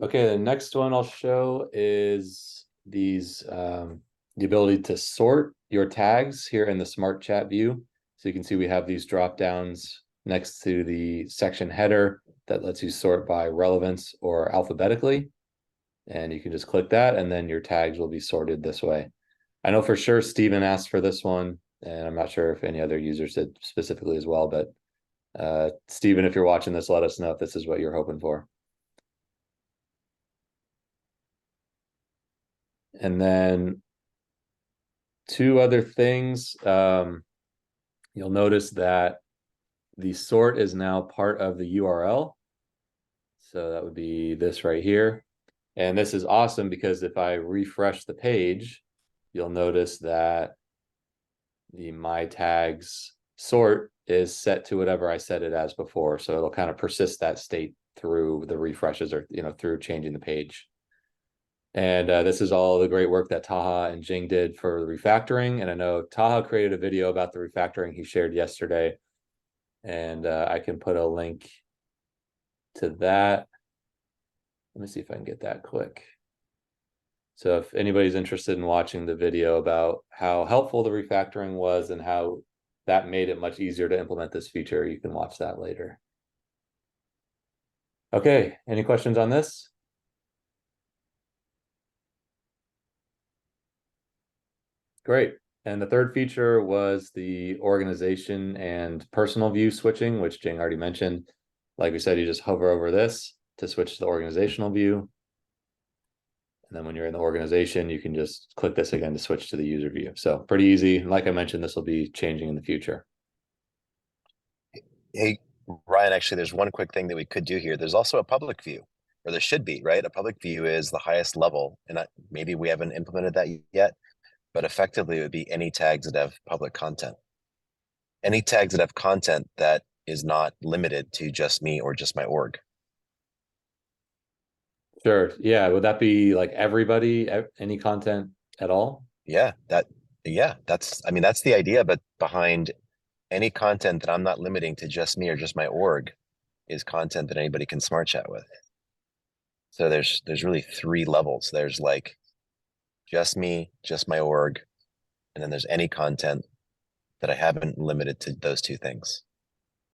Okay, the next one I'll show is the ability to sort your tags here in the SmartChat view. So you can see we have these drop downs next to the section header that lets you sort by relevance or alphabetically. And you can just click that and then your tags will be sorted this way. I know for sure Steven asked for this one, and I'm not sure if any other users did specifically as well, but Steven, if you're watching this, let us know if this is what you're hoping for. And then two other things. You'll notice that the sort is now part of the URL. So that would be this right here. And this is awesome because if I refresh the page, you'll notice that the my tags sort is set to whatever I set it as before. So it'll kind of persist that state through the refreshes or, through changing the page. And this is all the great work that Taha and Jing did for the refactoring. And I know Taha created a video about the refactoring he shared yesterday. And I can put a link to that. Let me see if I can get that quick. So if anybody's interested in watching the video about how helpful the refactoring was and how that made it much easier to implement this feature, you can watch that later. Okay, any questions on this? Great. And the third feature was the organization and personal view switching, which Jing already mentioned. Like we said, you just hover over this to switch to the organizational view. And then when you're in the organization, you can just click this again to switch to the user view. So pretty easy. And like I mentioned, this will be changing in the future. Hey, Ryan, actually, there's one quick thing that we could do here. There's also a public view, or there should be, right? A public view is the highest level, and maybe we haven't implemented that yet, but effectively it would be any tags that have public content. Any tags that have content that is not limited to just me or just my org. Sure. Yeah. Would that be like everybody, any content at all? Yeah, that's the idea, but behind any content that I'm not limiting to just me or just my org is content that anybody can smart chat with. So there's really three levels. There's like just me, just my org, and then there's any content that I haven't limited to those two things.